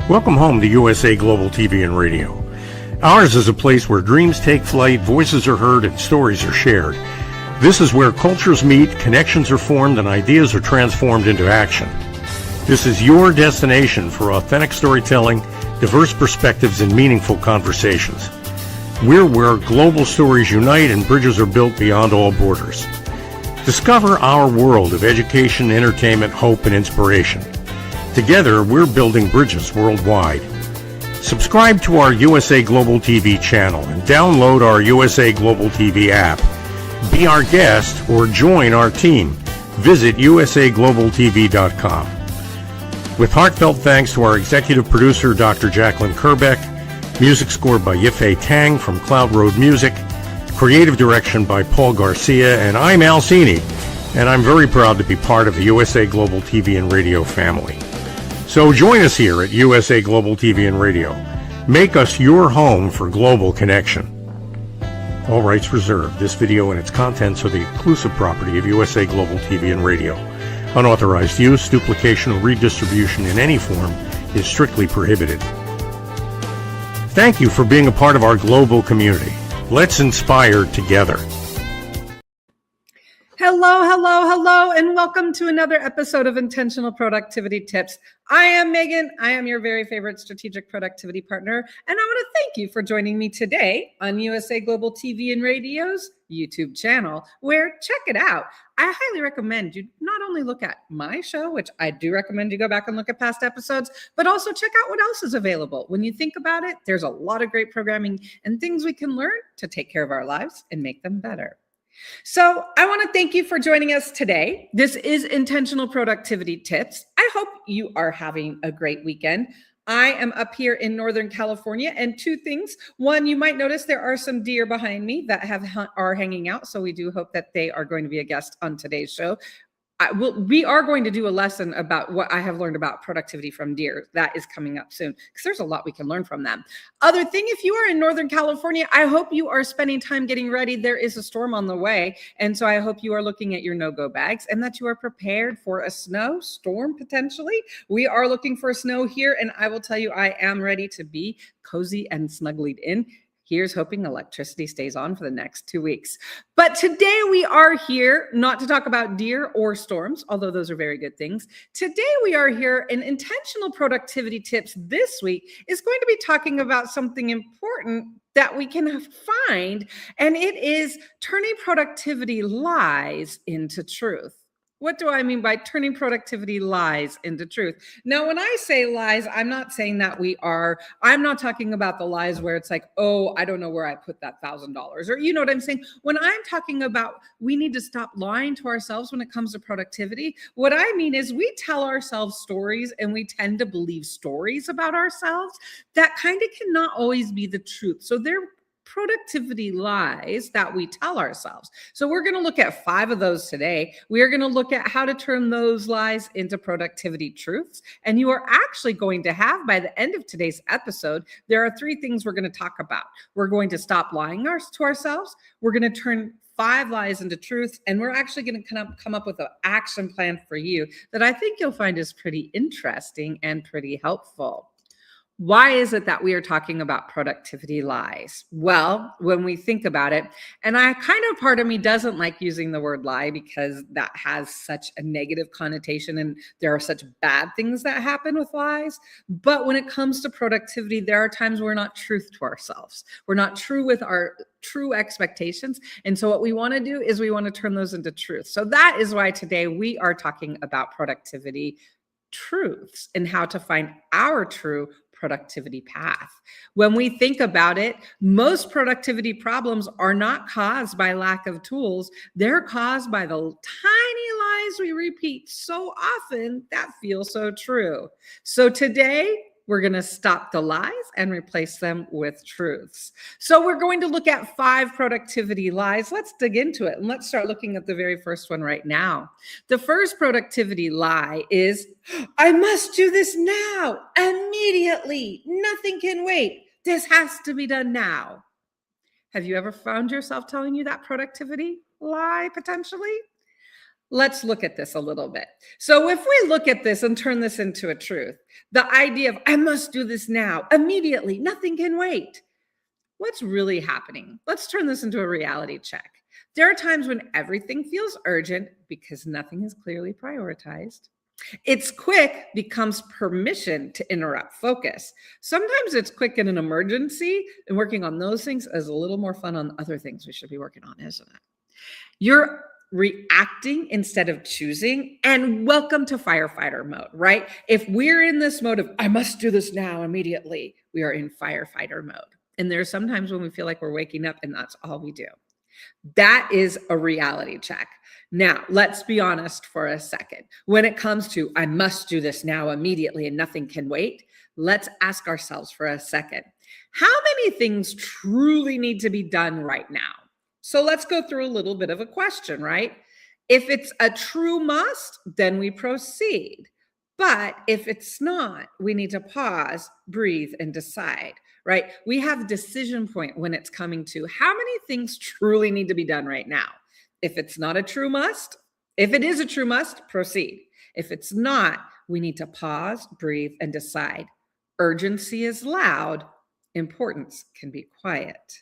Welcome home to USA Global TV and Radio. Ours is a place where dreams take flight, voices are heard, and stories are shared. This is where cultures meet, connections are formed, and ideas are transformed into action. This is your destination for authentic storytelling, diverse perspectives, and meaningful conversations. We're where global stories unite and bridges are built beyond all borders. Discover our world of education, entertainment, hope, and inspiration. Together, we're building bridges worldwide. Subscribe to our USA Global TV channel and download our USA Global TV app. Be our guest or join our team. Visit usaglobaltv.com. With heartfelt thanks to our executive producer, Dr. Jacqueline Kerbeck, music scored by Yifei Tang from Cloud Road Music, creative direction by Paul Garcia, and I'm Al Cini, and I'm very proud to be part of the USA Global TV and Radio family. So join us here at USA Global TV and Radio. Make us your home for global connection. All rights reserved. This video and its contents are the exclusive property of USA Global TV and Radio. Unauthorized use, duplication, or redistribution in any form is strictly prohibited. Thank you for being a part of our global community. Let's inspire together. Hello, and welcome to another episode of Intentional Productivity Tips. I am Megan. I am your very favorite strategic productivity partner, and I want to thank you for joining me today on USA Global TV and Radio's YouTube channel, where, check it out, I highly recommend you not only look at my show, which I do recommend you go back and look at past episodes, but also check out what else is available. When you think about it, there's a lot of great programming and things we can learn to take care of our lives and make them better. So I want to thank you for joining us today. This is Intentional Productivity Tips. I hope you are having a great weekend. I am up here in Northern California, and two things. One, you might notice there are some deer behind me that are hanging out. So we do hope that they are going to be a guest on today's show. We are going to do a lesson about what I have learned about productivity from deer. That is coming up soon because there's a lot we can learn from them. Other thing, if you are in Northern California, I hope you are spending time getting ready. There is a storm on the way. And so I hope you are looking at your no-go bags and that you are prepared for a snowstorm potentially. We are looking for snow here, and I will tell you, I am ready to be cozy and snuggled in. Here's hoping electricity stays on for the next 2 weeks. But today we are here not to talk about deer or storms, although those are very good things. Today we are here, and Intentional Productivity Tips this week is going to be talking about something important that we can find, and it is turning productivity lies into truth. What do I mean by turning productivity lies into truth? Now, when I say lies, I'm not saying that I'm not talking about the lies where it's like, oh, I don't know where I put that $1,000, or you know what I'm saying? When I'm talking about we need to stop lying to ourselves when it comes to productivity, what I mean is we tell ourselves stories and we tend to believe stories about ourselves that kind of cannot always be the truth. So they're productivity lies that we tell ourselves. So we're going to look at 5 of those today. We are going to look at how to turn those lies into productivity truths. And you are actually going to have, by the end of today's episode, there are 3 things we're going to talk about. We're going to stop lying to ourselves. We're going to turn 5 lies into truths. And we're actually going to come up with an action plan for you that I think you'll find is pretty interesting and pretty helpful. Why is it that we are talking about productivity lies? Well, when we think about it, and part of me doesn't like using the word lie because that has such a negative connotation and there are such bad things that happen with lies. But when it comes to productivity, there are times we're not truth to ourselves. We're not true with our true expectations. And so what we want to do is we want to turn those into truth. So that is why today we are talking about productivity truths and how to find our true productivity path. When we think about it, most productivity problems are not caused by lack of tools. They're caused by the tiny lies we repeat so often that feel so true. So today, we're going to stop the lies and replace them with truths. So we're going to look at 5 productivity lies. Let's dig into it. And let's start looking at the very first one right now. The first productivity lie is, I must do this now, immediately. Nothing can wait. This has to be done now. Have you ever found yourself telling you that productivity lie potentially? Let's look at this a little bit. So if we look at this and turn this into a truth, the idea of I must do this now, immediately, nothing can wait. What's really happening? Let's turn this into a reality check. There are times when everything feels urgent because nothing is clearly prioritized. It's quick becomes permission to interrupt focus. Sometimes it's quick in an emergency, and working on those things is a little more fun on other things we should be working on, isn't it? You're reacting instead of choosing, and welcome to firefighter mode, right? If we're in this mode of, I must do this now immediately, we are in firefighter mode. And there's sometimes when we feel like we're waking up and that's all we do. That is a reality check. Now, let's be honest for a second. When it comes to, I must do this now immediately and nothing can wait, let's ask ourselves for a second, how many things truly need to be done right now? So let's go through a little bit of a question, right? If it's a true must, then we proceed. But if it's not, we need to pause, breathe, and decide, right? We have a decision point when it's coming to how many things truly need to be done right now. If it's not a true must, if it is a true must, proceed. If it's not, we need to pause, breathe, and decide. Urgency is loud. Importance can be quiet.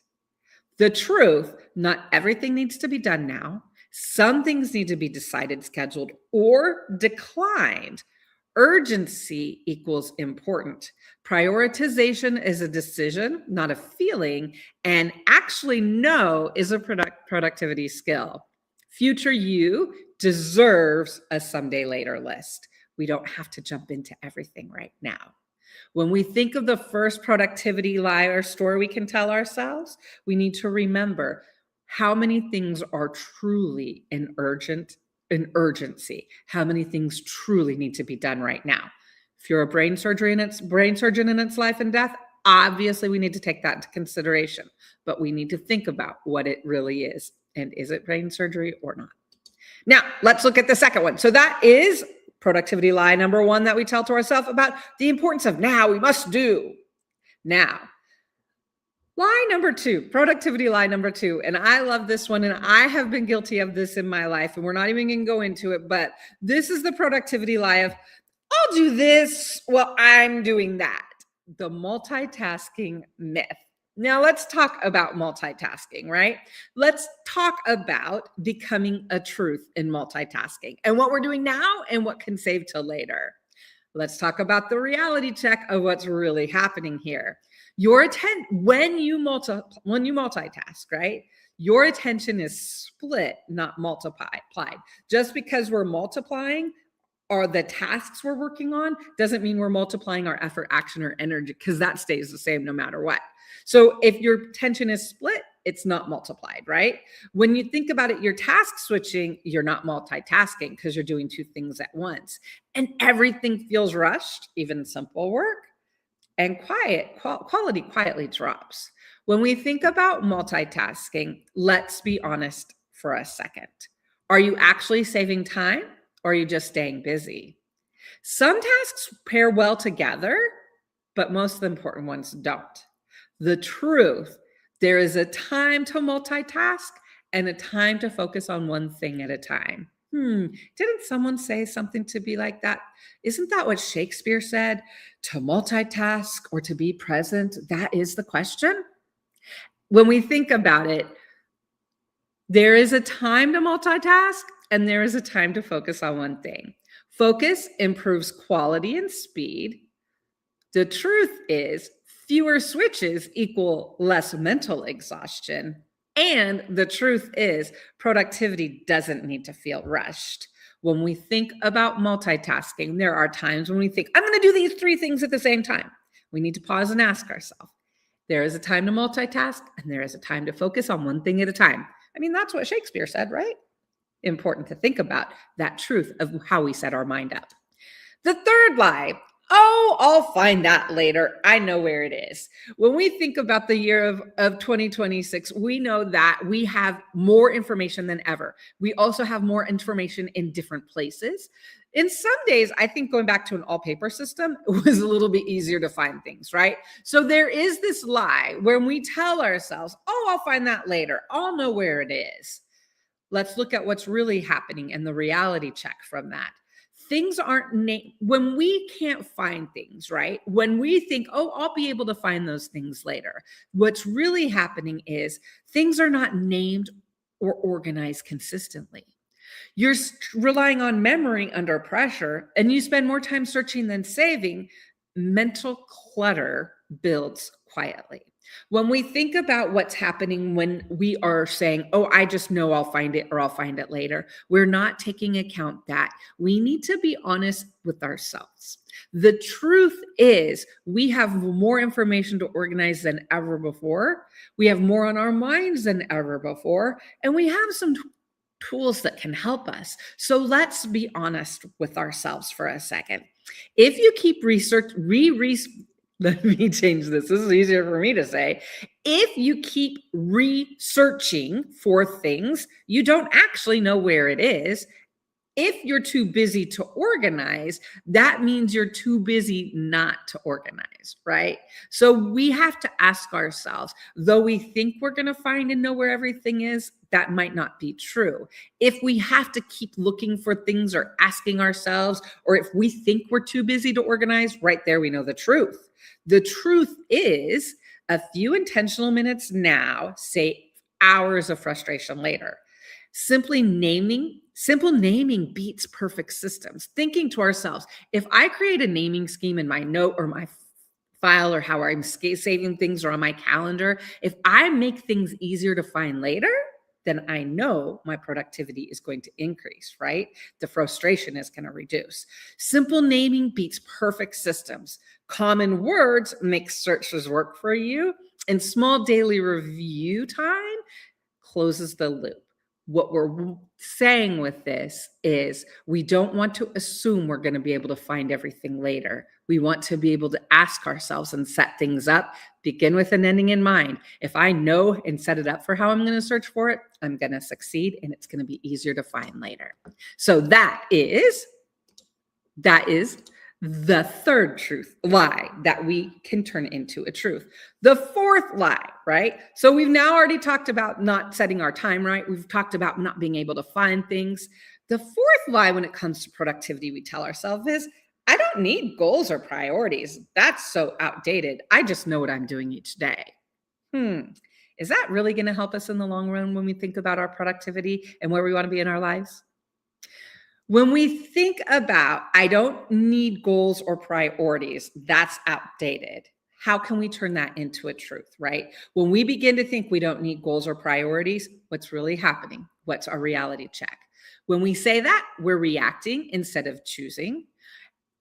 The truth, not everything needs to be done now. Some things need to be decided, scheduled, or declined. Urgency equals important. Prioritization is a decision, not a feeling, and actually no is a productivity skill. Future you deserves a someday later list. We don't have to jump into everything right now. When we think of the first productivity lie or story we can tell ourselves, we need to remember how many things are truly an urgency. How many things truly need to be done right now? If you're a brain surgeon in its life and death, obviously we need to take that into consideration, but we need to think about what it really is. And is it brain surgery or not? Now, let's look at the second one. So that is productivity lie number one that we tell to ourselves about the importance of now, we must do. Now, lie number two, productivity lie number two. And I love this one. And I have been guilty of this in my life. And we're not even going to go into it. But this is the productivity lie of, I'll do this while I'm doing that. The multitasking myth. Now let's talk about multitasking, right? Let's talk about becoming a truth in multitasking and what we're doing now and what can save till later. Let's talk about the reality check of what's really happening here. When you multitask, right? Your attention is split, not multiplied. Just because we're multiplying or the tasks we're working on doesn't mean we're multiplying our effort, action, or energy, because that stays the same no matter what. So if your attention is split, it's not multiplied, right? When you think about it, you're task switching, you're not multitasking because you're doing two things at once. And everything feels rushed, even simple work, and quality quietly drops. When we think about multitasking, let's be honest for a second. Are you actually saving time or are you just staying busy? Some tasks pair well together, but most of the important ones don't. The truth, there is a time to multitask and a time to focus on one thing at a time. Didn't someone say something to be like that? Isn't that what Shakespeare said? To multitask or to be present, that is the question. When we think about it, there is a time to multitask and there is a time to focus on one thing. Focus improves quality and speed. The truth is, fewer switches equal less mental exhaustion. And the truth is, productivity doesn't need to feel rushed. When we think about multitasking, there are times when we think, I'm going to do these three things at the same time. We need to pause and ask ourselves, there is a time to multitask and there is a time to focus on one thing at a time. I mean, that's what Shakespeare said, right? Important to think about that truth of how we set our mind up. The third lie, I'll find that later. I know where it is. When we think about the year of 2026, we know that we have more information than ever. We also have more information in different places. In some days, I think going back to an all paper system was a little bit easier to find things, right? So there is this lie when we tell ourselves, I'll find that later. I'll know where it is. Let's look at what's really happening and the reality check from that. Things aren't when we can't find things, right? When we think, oh, I'll be able to find those things later. What's really happening is things are not named or organized consistently. You're relying on memory under pressure, and you spend more time searching than saving. Mental clutter builds quietly. When we think about what's happening when we are saying, oh, I just know I'll find it or I'll find it later, we're not taking account that we need to be honest with ourselves. The truth is we have more information to organize than ever before. We have more on our minds than ever before, and we have some tools that can help us. So let's be honest with ourselves for a second. If you keep let me change this. This is easier for me to say. If you keep researching for things, you don't actually know where it is. If you're too busy to organize, that means you're too busy not to organize, right? So we have to ask ourselves, though we think we're going to find and know where everything is, that might not be true. If we have to keep looking for things or asking ourselves, or if we think we're too busy to organize, right there we know the truth. The truth is a few intentional minutes now save hours of frustration later. Simple naming beats perfect systems. Thinking to ourselves, if I create a naming scheme in my note or my file or how I'm saving things or on my calendar, if I make things easier to find later, then I know my productivity is going to increase, right? The frustration is going to reduce. Simple naming beats perfect systems. Common words make searches work for you, and small daily review time closes the loop. What we're saying with this is we don't want to assume we're going to be able to find everything later. We want to be able to ask ourselves and set things up, begin with an ending in mind. If I know and set it up for how I'm going to search for it, I'm going to succeed and it's going to be easier to find later. So that is the third lie that we can turn into a truth. The fourth lie, right? So we've now already talked about not setting our time right. We've talked about not being able to find things. The fourth lie when it comes to productivity we tell ourselves is, I don't need goals or priorities. That's so outdated. I just know what I'm doing each day. Is that really going to help us in the long run when we think about our productivity and where we want to be in our lives? When we think about, I don't need goals or priorities, that's outdated. How can we turn that into a truth, right? When we begin to think we don't need goals or priorities, what's really happening? What's our reality check? When we say that, we're reacting instead of choosing.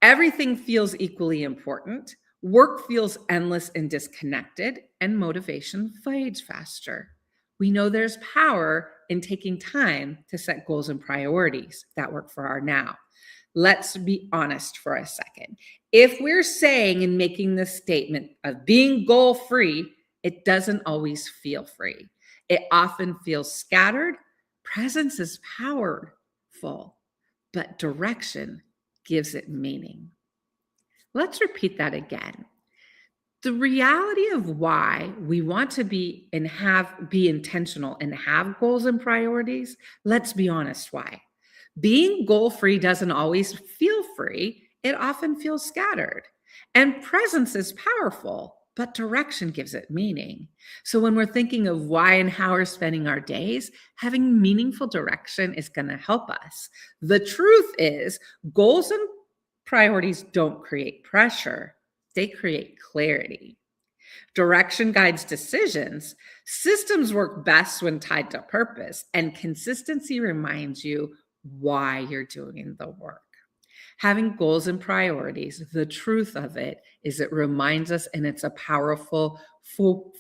Everything feels equally important. Work feels endless and disconnected, and motivation fades faster. We know there's power in taking time to set goals and priorities that work for our now. Let's be honest for a second. If we're saying and making this statement of being goal-free, it doesn't always feel free. It often feels scattered. Presence is powerful, but direction gives it meaning. Let's repeat that again. The reality of why we want to be intentional and have goals and priorities, let's be honest why. Being goal-free doesn't always feel free. It often feels scattered. And presence is powerful, but direction gives it meaning. So when we're thinking of why and how we're spending our days, having meaningful direction is going to help us. The truth is, goals and priorities don't create pressure. They create clarity. Direction guides decisions. Systems work best when tied to purpose, and consistency reminds you why you're doing the work. Having goals and priorities, the truth of it is it reminds us, and it's a powerful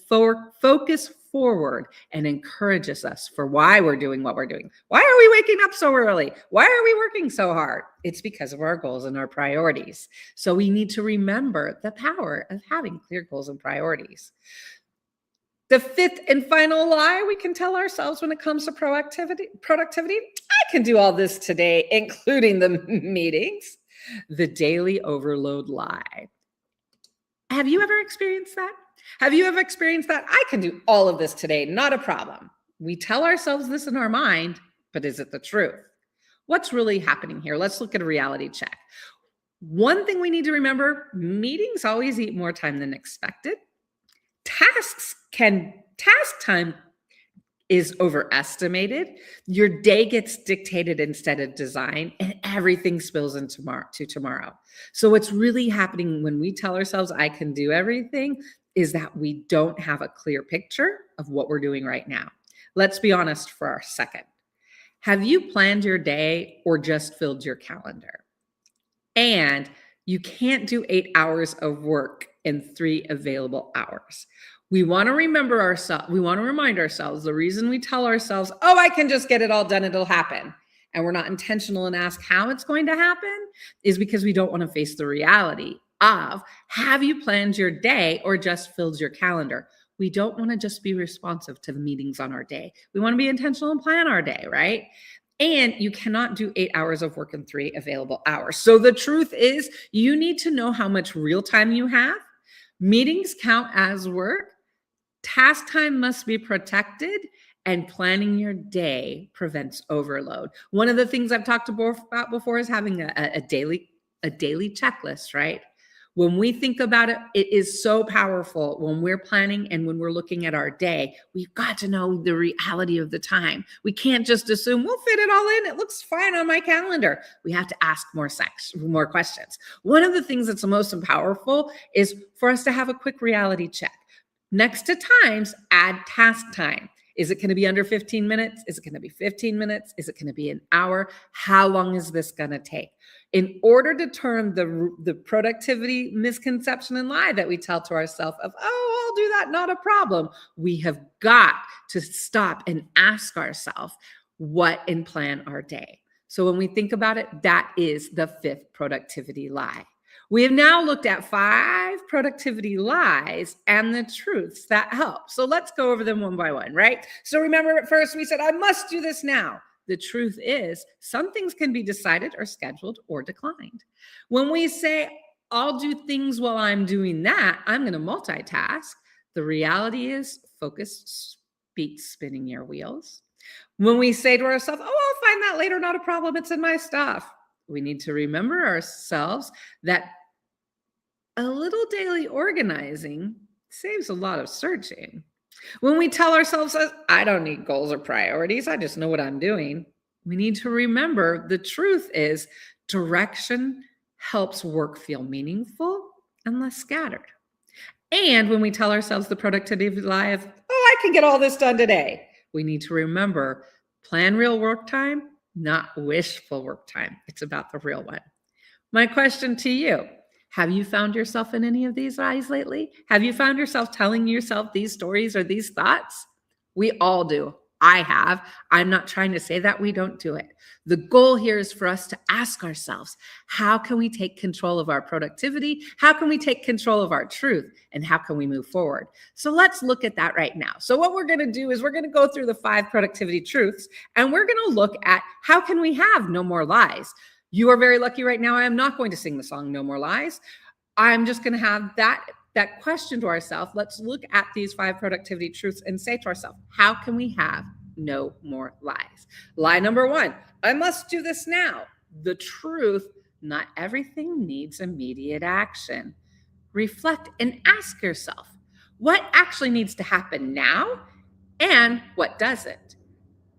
focus forward and encourages us for why we're doing what we're doing. Why are we waking up so early? Why are we working so hard? It's because of our goals and our priorities. So we need to remember the power of having clear goals and priorities. The fifth and final lie we can tell ourselves when it comes to productivity, I can do all this today, including the meetings. The daily overload lie. Have you ever experienced that? Have you ever experienced that? I can do all of this today, not a problem. We tell ourselves this in our mind, but is it the truth? What's really happening here? Let's look at a reality check. One thing we need to remember, meetings always eat more time than expected. Task time is overestimated. Your day gets dictated instead of designed, and everything spills into tomorrow. So what's really happening when we tell ourselves I can do everything is that we don't have a clear picture of what we're doing right now. Let's be honest for a second. Have you planned your day or just filled your calendar? And you can't do 8 hours of work in 3 available hours. We want to remind ourselves the reason we tell ourselves, oh, I can just get it all done, it'll happen, and we're not intentional and ask how it's going to happen, is because we don't want to face the reality of, have you planned your day or just filled your calendar? We don't want to just be responsive to the meetings on our day. We want to be intentional and plan our day, right? And you cannot do 8 hours of work in 3 available hours. So the truth is, you need to know how much real time you have. Meetings count as work. Task time must be protected, and planning your day prevents overload. One of the things I've talked about before is having a daily checklist, right? When we think about it, it is so powerful when we're planning and when we're looking at our day. We've got to know the reality of the time. We can't just assume we'll fit it all in. It looks fine on my calendar. We have to ask more questions. One of the things that's the most powerful is for us to have a quick reality check. Next to times, add task time. Is it going to be under 15 minutes? Is it going to be 15 minutes? Is it going to be an hour? How long is this going to take? In order to turn the productivity misconception and lie that we tell to ourselves of, oh, I'll do that, not a problem, we have got to stop and ask ourselves what and plan our day. So when we think about it, that is the 5th productivity lie. We have now looked at 5 productivity lies and the truths that help. So let's go over them one by one, right? So remember at first we said, I must do this now. The truth is, some things can be decided or scheduled or declined. When we say, I'll do things while I'm doing that, I'm going to multitask. The reality is, focus beats spinning your wheels. When we say to ourselves, oh, I'll find that later, not a problem, it's in my stuff. We need to remember ourselves that a little daily organizing saves a lot of searching. When we tell ourselves, I don't need goals or priorities, I just know what I'm doing, we need to remember the truth is direction helps work feel meaningful and less scattered. And when we tell ourselves the productivity lie of, oh, I can get all this done today, we need to remember plan real work time, not wishful work time. It's about the real one. My question to you, have you found yourself in any of these lies lately? Have you found yourself telling yourself these stories or these thoughts? We all do. I have. I'm not trying to say that we don't do it. The goal here is for us to ask ourselves, how can we take control of our productivity? How can we take control of our truth? And how can we move forward? So let's look at that right now. So what we're going to do is we're going to go through the 5 productivity truths, and we're going to look at how can we have no more lies. You are very lucky right now. I am not going to sing the song No More Lies. I'm just going to have that question to ourselves. Let's look at these 5 productivity truths and say to ourselves, how can we have no more lies? Lie number 1, I must do this now. The truth, not everything needs immediate action. Reflect and ask yourself, what actually needs to happen now and what doesn't?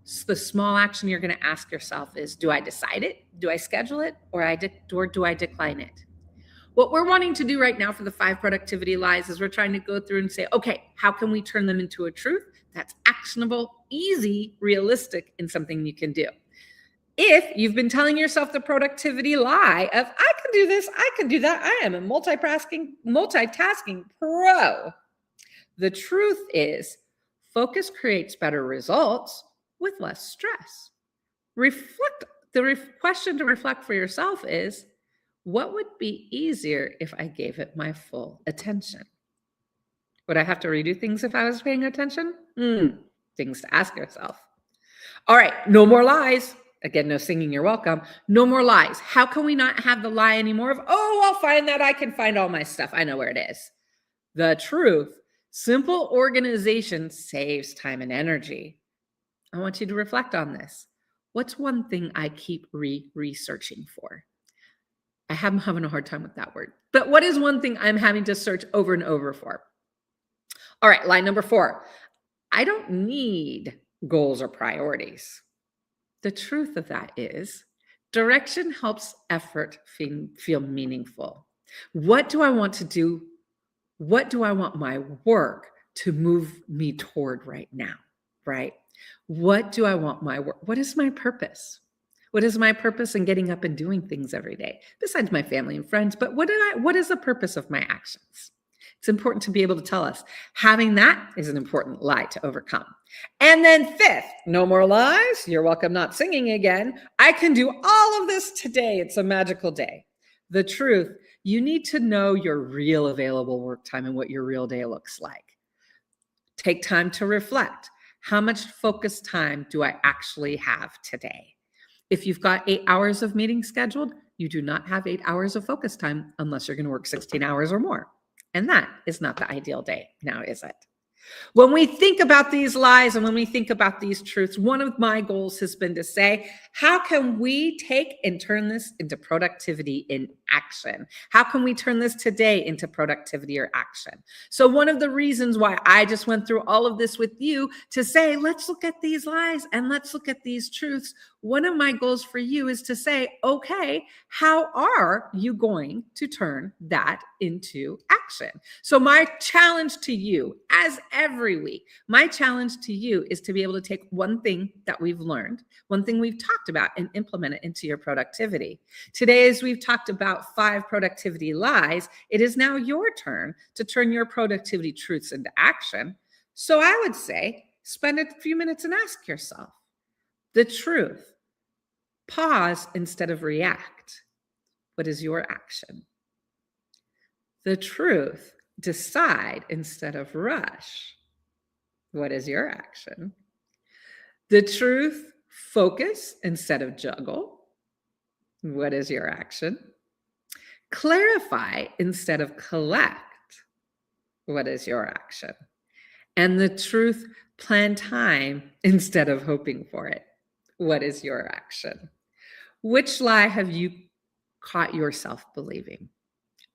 So the small action you're going to ask yourself is, do I decide it? Do I schedule it? Or do I decline it? What we're wanting to do right now for the 5 productivity lies is we're trying to go through and say, okay, how can we turn them into a truth that's actionable, easy, realistic, and something you can do? If you've been telling yourself the productivity lie of, I can do this, I can do that, I am a multitasking pro. The truth is, focus creates better results with less stress. Question to reflect for yourself is, what would be easier if I gave it my full attention? Would I have to redo things if I was paying attention? Things to ask yourself. All right, no more lies. Again, no singing, you're welcome. No more lies. How can we not have the lie anymore of, oh, I'll find that, I can find all my stuff, I know where it is. The truth, simple organization saves time and energy. I want you to reflect on this. What's one thing I keep researching for? I'm having a hard time with that word. But what is one thing I'm having to search over and over for? All right, line number 4. I don't need goals or priorities. The truth of that is direction helps effort feel meaningful. What do I want to do? What do I want my work to move me toward right now? Right? What do I want my work? What is my purpose? What is my purpose in getting up and doing things every day besides my family and friends? But what is the purpose of my actions? It's important to be able to tell us. Having that is an important lie to overcome. And then 5th, no more lies. You're welcome not singing again. I can do all of this today. It's a magical day. The truth, you need to know your real available work time and what your real day looks like. Take time to reflect. How much focus time do I actually have today? If you've got 8 hours of meetings scheduled, you do not have 8 hours of focus time unless you're going to work 16 hours or more. And that is not the ideal day, now is it? When we think about these lies and when we think about these truths, one of my goals has been to say, how can we take and turn this into productivity in action? How can we turn this today into productivity or action? So one of the reasons why I just went through all of this with you to say, let's look at these lies and let's look at these truths. One of my goals for you is to say, okay, how are you going to turn that into action? So my challenge to you, as every week, my challenge to you is to be able to take one thing that we've learned, one thing we've talked about, and implement it into your productivity. Today, as we've talked about 5 productivity lies, it is now your turn to turn your productivity truths into action. So I would say, spend a few minutes and ask yourself the truth. Pause instead of react. What is your action? The truth. Decide instead of rush. What is your action? The truth. Focus instead of juggle. What is your action? Clarify instead of collect. What is your action? And the truth. Plan time instead of hoping for it. What is your action? Which lie have you caught yourself believing?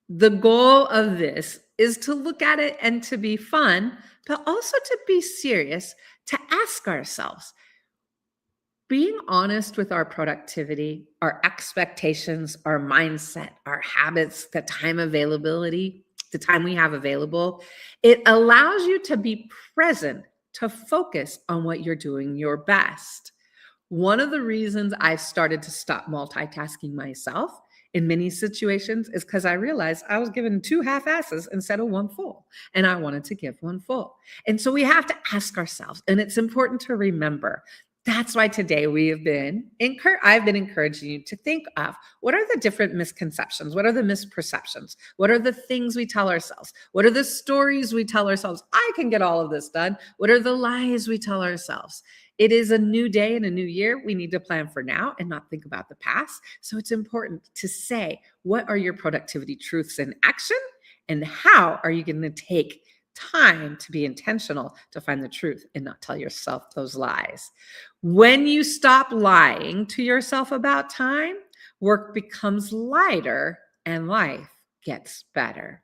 The goal of this is to look at it and to be fun, but also to be serious, to ask ourselves, being honest with our productivity, our expectations, our mindset, our habits, the time availability, the time we have available, it allows you to be present, to focus on what you're doing your best. One of the reasons I started to stop multitasking myself in many situations is because I realized I was given 2 half-asses instead of 1 full, and I wanted to give 1 full. And so we have to ask ourselves, and it's important to remember. That's why today I've been encouraging you to think of what are the different misconceptions? What are the misperceptions? What are the things we tell ourselves? What are the stories we tell ourselves? I can get all of this done. What are the lies we tell ourselves? It is a new day and a new year. We need to plan for now and not think about the past. So it's important to say, what are your productivity truths in action? And how are you going to take time to be intentional to find the truth and not tell yourself those lies? When you stop lying to yourself about time, work becomes lighter and life gets better.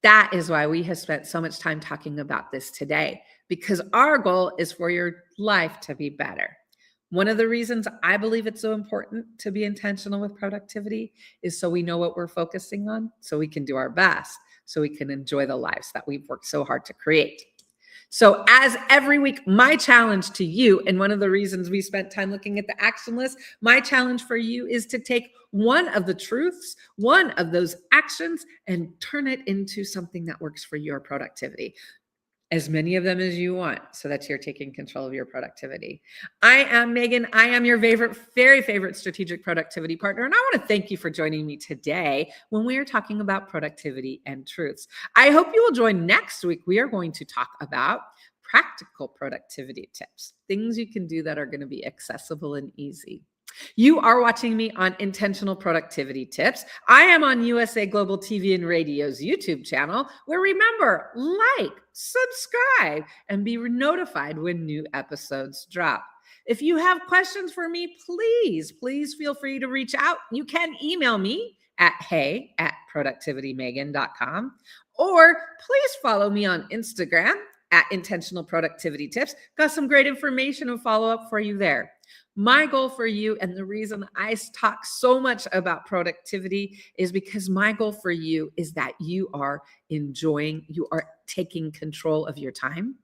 That is why we have spent so much time talking about this today, because our goal is for your life to be better. One of the reasons I believe it's so important to be intentional with productivity is so we know what we're focusing on, so we can do our best, so we can enjoy the lives that we've worked so hard to create. So as every week, my challenge to you, and one of the reasons we spent time looking at the action list, my challenge for you is to take one of the truths, one of those actions, and turn it into something that works for your productivity. As many of them as you want, so that you're taking control of your productivity. I am Megan. I am your very favorite strategic productivity partner. And I want to thank you for joining me today when we are talking about productivity and truths. I hope you will join next week. We are going to talk about practical productivity tips, things you can do that are going to be accessible and easy. You are watching me on Intentional Productivity Tips. I am on USA Global TV and Radio's YouTube channel, where remember, like, subscribe, and be notified when new episodes drop. If you have questions for me, please feel free to reach out. You can email me at hey@productivitymegan.com, or please follow me on Instagram at Intentional Productivity Tips. Got some great information and follow-up for you there. My goal for you, and the reason I talk so much about productivity, is because my goal for you is that you are taking control of your time.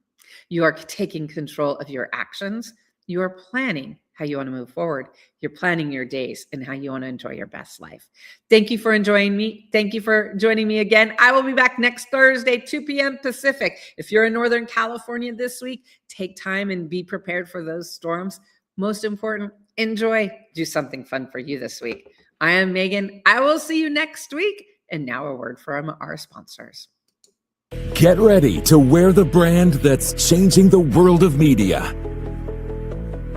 You are taking control of your actions. You are planning how you want to move forward. You're planning your days and how you want to enjoy your best life. Thank you for enjoying me. Thank you for joining me again. I will be back next Thursday, 2 p.m. Pacific. If you're in Northern California this week, take time and be prepared for those storms. Most important, enjoy. Do something fun for you this week. I am Megan. I will see you next week. And now a word from our sponsors. Get ready to wear the brand that's changing the world of media.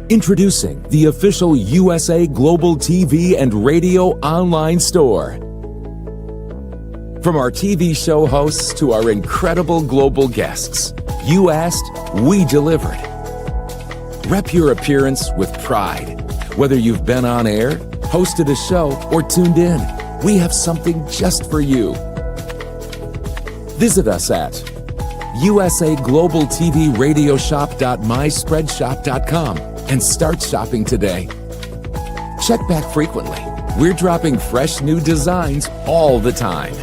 Introducing the official USA Global TV and Radio online store. From our TV show hosts to our incredible global guests, you asked, we delivered. Rep your appearance with pride. Whether you've been on air, hosted a show, or tuned in, we have something just for you. Visit us at usaglobaltvradioshoп.myspreadshop.com and start shopping today. Check back frequently. We're dropping fresh new designs all the time.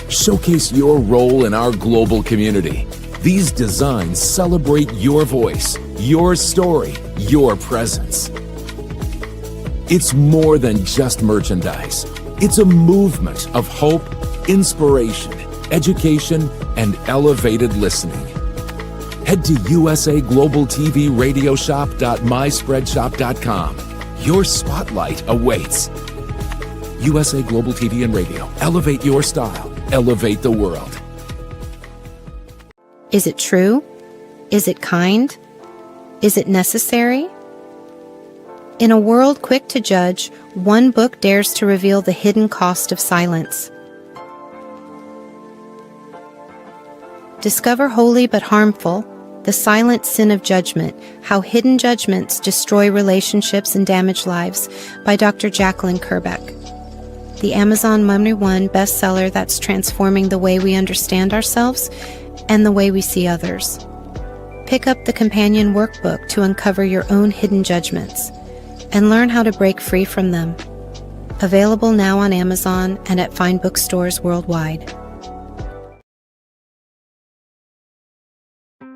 Showcase your role in our global community. These designs celebrate your voice, your story, your presence. It's more than just merchandise. It's a movement of hope, inspiration, education, and elevated listening. Head to usaglobaltvradioshoп.myspreadshop.com. Your spotlight awaits. USA Global TV and Radio. Elevate your style. Elevate the world. Is it true? Is it kind? Is it necessary? In a world quick to judge, one book dares to reveal the hidden cost of silence. Discover Holy but Harmful, The Silent Sin of Judgment, How Hidden Judgments Destroy Relationships and Damage Lives by Dr. Jacqueline Kerbeck. The Amazon #1 bestseller that's transforming the way we understand ourselves and the way we see others. Pick up the companion workbook to uncover your own hidden judgments and learn how to break free from them. Available now on Amazon and at fine bookstores worldwide.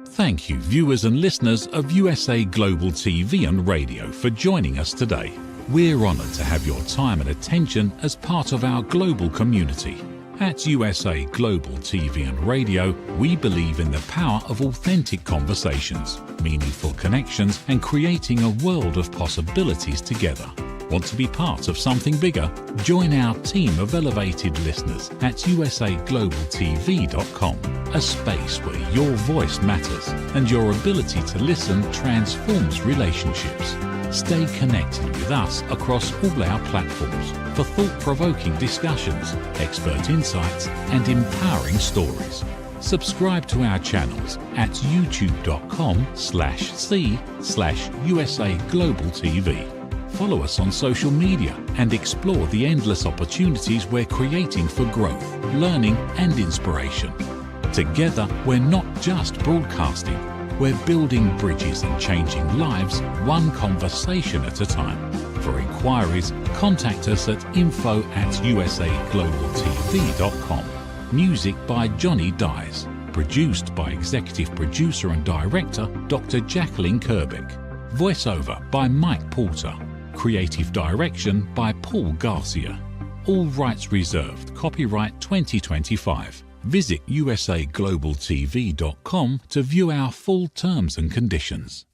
Thank you, viewers and listeners of USA Global TV and Radio, for joining us today. We're honoured to have your time and attention as part of our global community. At USA Global TV and Radio, we believe in the power of authentic conversations, meaningful connections, and creating a world of possibilities together. Want to be part of something bigger? Join our team of elevated listeners at usaglobaltv.com, a space where your voice matters and your ability to listen transforms relationships. Stay connected with us across all our platforms for thought-provoking discussions, expert insights, and empowering stories. Subscribe to our channels at youtube.com/c/USAGlobalTV. Follow us on social media and explore the endless opportunities we're creating for growth, learning, and inspiration. Together, we're not just broadcasting, we're building bridges and changing lives one conversation at a time. For inquiries, contact us at info@usaglobaltv.com. Music by Johnny Dyes. Produced by Executive Producer and Director Dr. Jacqueline Kerbeck. Voiceover by Mike Porter. Creative Direction by Paul Garcia. All rights reserved. Copyright 2025. Visit usaglobaltv.com to view our full terms and conditions.